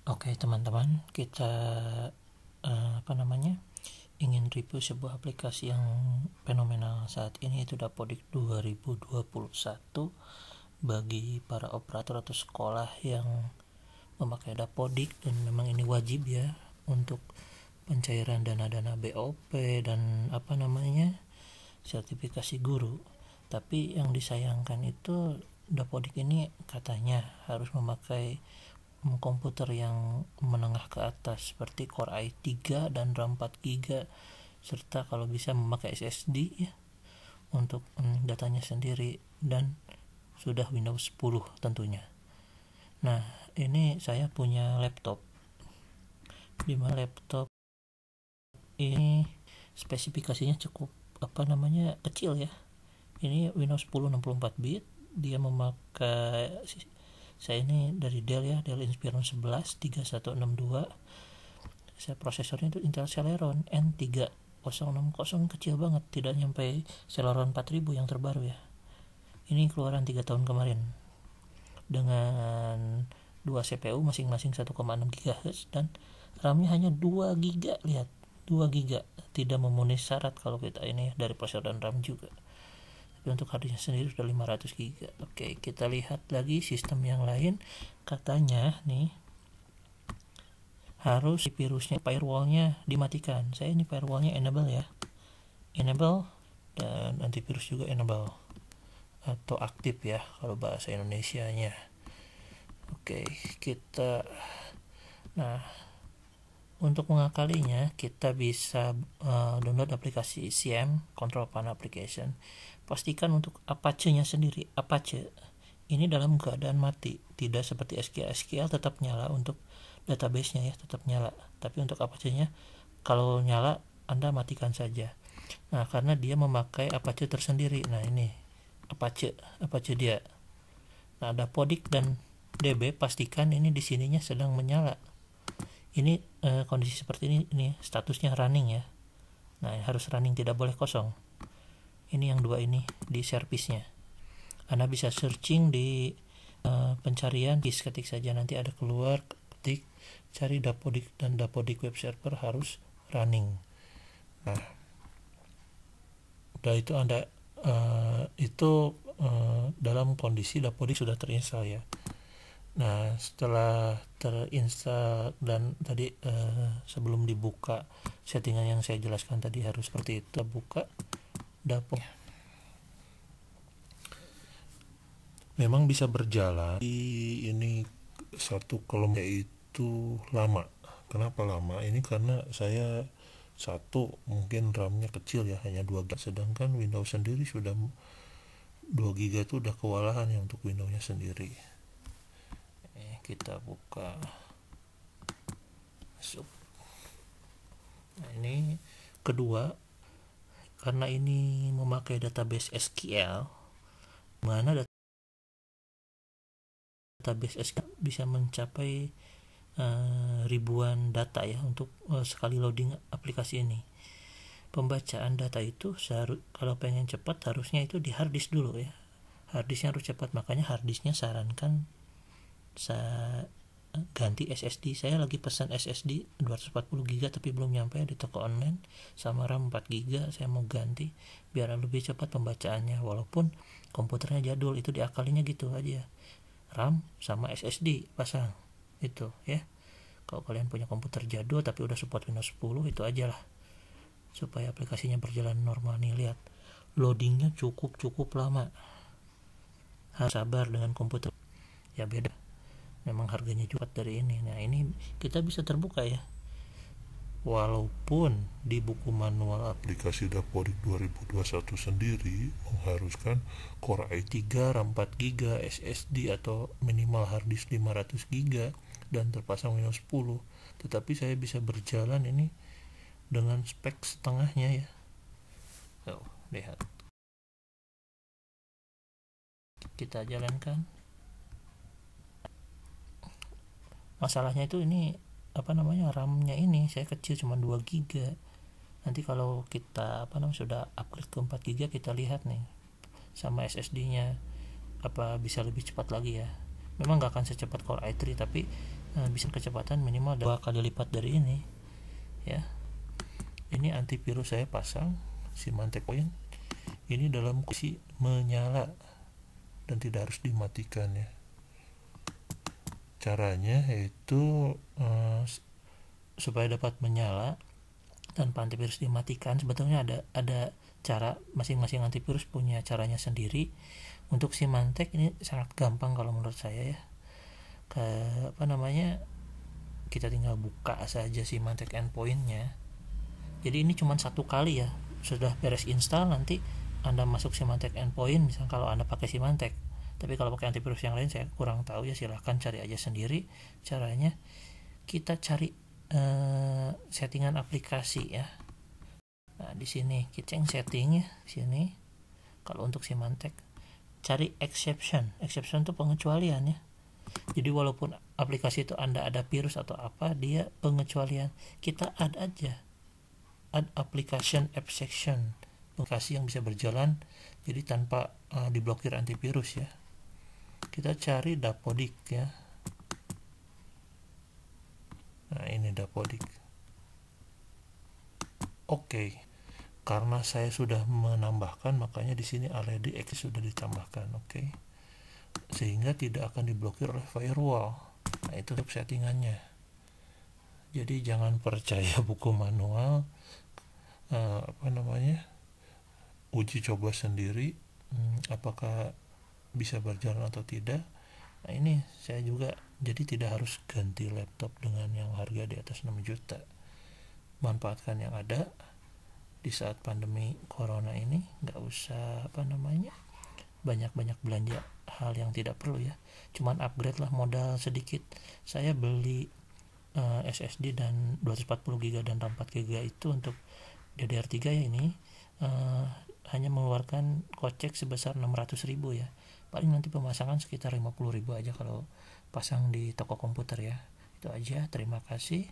Oke teman-teman, kita ingin review sebuah aplikasi yang fenomenal saat ini, itu Dapodik 2021 bagi para operator atau sekolah yang memakai Dapodik, dan memang ini wajib ya untuk pencairan dana-dana BOP dan sertifikasi guru. Tapi yang disayangkan itu Dapodik ini katanya harus memakai komputer yang menengah ke atas seperti Core i3 dan RAM 4GB, serta kalau bisa memakai SSD ya untuk datanya sendiri, dan sudah Windows 10 tentunya. Nah, ini saya punya laptop, dimana laptop ini spesifikasinya cukup kecil ya. Ini Windows 10 64 bit, dia memakai, saya ini dari Dell ya, Dell Inspiron 11 3162. Saya prosesornya itu Intel Celeron N3060, kecil banget, tidak nyampe Celeron 4000 yang terbaru ya. Ini keluaran 3 tahun kemarin, dengan 2 CPU masing-masing 1,6 GHz dan RAM-nya hanya 2 GB. Lihat, 2 GB, tidak memenuhi syarat kalau kita ini ya, dari prosesor dan RAM juga. Tapi untuk harddisknya sendiri sudah 500 GB. Oke, kita lihat lagi sistem yang lain. Katanya nih harus virusnya, firewallnya dimatikan. Saya ini firewallnya enable ya, enable, dan antivirus juga enable atau aktif ya kalau bahasa Indonesianya. Oke, untuk mengakalinya kita bisa download aplikasi CM Control Panel Application. Pastikan untuk Apache-nya sendiri, Apache ini dalam keadaan mati, tidak seperti SQL tetap nyala, untuk database-nya ya tetap nyala, tapi untuk Apache-nya kalau nyala Anda matikan saja. Nah, karena dia memakai Apache tersendiri. Nah, ini Apache dia. Nah, ada Dapodik dan DB, pastikan ini di sininya sedang menyala. Ini kondisi seperti ini statusnya running ya. Nah, harus running, tidak boleh kosong. Ini yang dua ini di service-nya. Anda bisa searching di pencarian, ketik saja, nanti ada keluar, ketik cari Dapodik, dan Dapodik web server harus running. Nah, udah itu Anda dalam kondisi Dapodik sudah terinstall ya. Nah, setelah terinstall dan tadi sebelum dibuka settingan yang saya jelaskan tadi harus seperti itu, buka Dapodik. Memang bisa berjalan ini satu kolom itu lama. Kenapa lama? Ini karena saya mungkin RAM-nya kecil ya, hanya 2 GB, sedangkan Windows sendiri sudah 2 GB itu udah kewalahan ya untuk Windows-nya sendiri. Kita buka, masuk. Nah, ini kedua, karena ini memakai database SQL, mana database SQL bisa mencapai ribuan data ya untuk sekali loading aplikasi ini. Pembacaan data itu kalau pengen cepat harusnya itu di harddisk dulu ya, harddisknya harus cepat, makanya harddisknya sarankan saya ganti SSD. Saya lagi pesan SSD 240 GB tapi belum nyampe di toko online, sama RAM 4 GB saya mau ganti biar lebih cepat pembacaannya, walaupun komputernya jadul. Itu diakalinya gitu aja, RAM sama SSD pasang itu ya. Kalau kalian punya komputer jadul tapi udah support Windows 10, itu aja lah supaya aplikasinya berjalan normal. Nih lihat, loadingnya cukup lama, harus sabar dengan komputer ya, beda memang harganya cepat dari ini. Nah, ini kita bisa terbuka ya, walaupun di buku manual aplikasi Dapodik 2021 sendiri mengharuskan Core i3, RAM 4GB, SSD atau minimal harddisk 500 GB dan terpasang Windows 10. Tetapi saya bisa berjalan ini dengan spek setengahnya ya. Lihat, kita jalankan. Masalahnya itu ini RAM-nya ini saya kecil, cuma 2 GB. Nanti kalau kita sudah upgrade ke 4 GB, kita lihat nih sama SSD-nya apa bisa lebih cepat lagi ya. Memang gak akan secepat Core i3, tapi bisa kecepatan minimal 2 kali lipat dari ini ya. Ini antivirus saya pasang Symantec Point ini dalam kondisi menyala dan tidak harus dimatikan ya. Caranya yaitu supaya dapat menyala tanpa antivirus dimatikan, sebetulnya ada cara, masing-masing antivirus punya caranya sendiri. Untuk Symantec ini sangat gampang kalau menurut saya ya. Kita tinggal buka saja Symantec endpointnya. Jadi ini cuma satu kali ya, sudah beres install nanti Anda masuk Symantec endpoint, misal kalau Anda pakai Symantec. Tapi kalau pakai antivirus yang lain saya kurang tahu ya, silahkan cari aja sendiri caranya. Kita cari settingan aplikasi ya. Nah, di sini kita cek setting ya, di sini. Kalau untuk Symantec cari exception itu pengecualian ya. Jadi walaupun aplikasi itu Anda ada virus atau apa, dia pengecualian. Kita add aja, add application exception, aplikasi yang bisa berjalan jadi tanpa diblokir antivirus ya. Kita cari Dapodik ya. Nah, ini Dapodik. Oke. Karena saya sudah menambahkan, makanya di sini already X sudah ditambahkan, oke. Sehingga tidak akan diblokir oleh firewall. Nah, itu settingannya. Jadi jangan percaya buku manual, uji coba sendiri apakah bisa berjalan atau tidak. Nah, ini saya juga jadi tidak harus ganti laptop dengan yang harga di atas 6 juta. Manfaatkan yang ada di saat pandemi corona ini, nggak usah banyak-banyak belanja hal yang tidak perlu ya. Cuman upgrade lah, modal sedikit. Saya beli SSD dan 240 GB dan RAM 4 GB itu untuk DDR3 ya, ini hanya mengeluarkan kocek sebesar 600.000 ya. Paling nanti pemasangan sekitar 50.000 aja kalau pasang di toko komputer ya. Itu aja, terima kasih.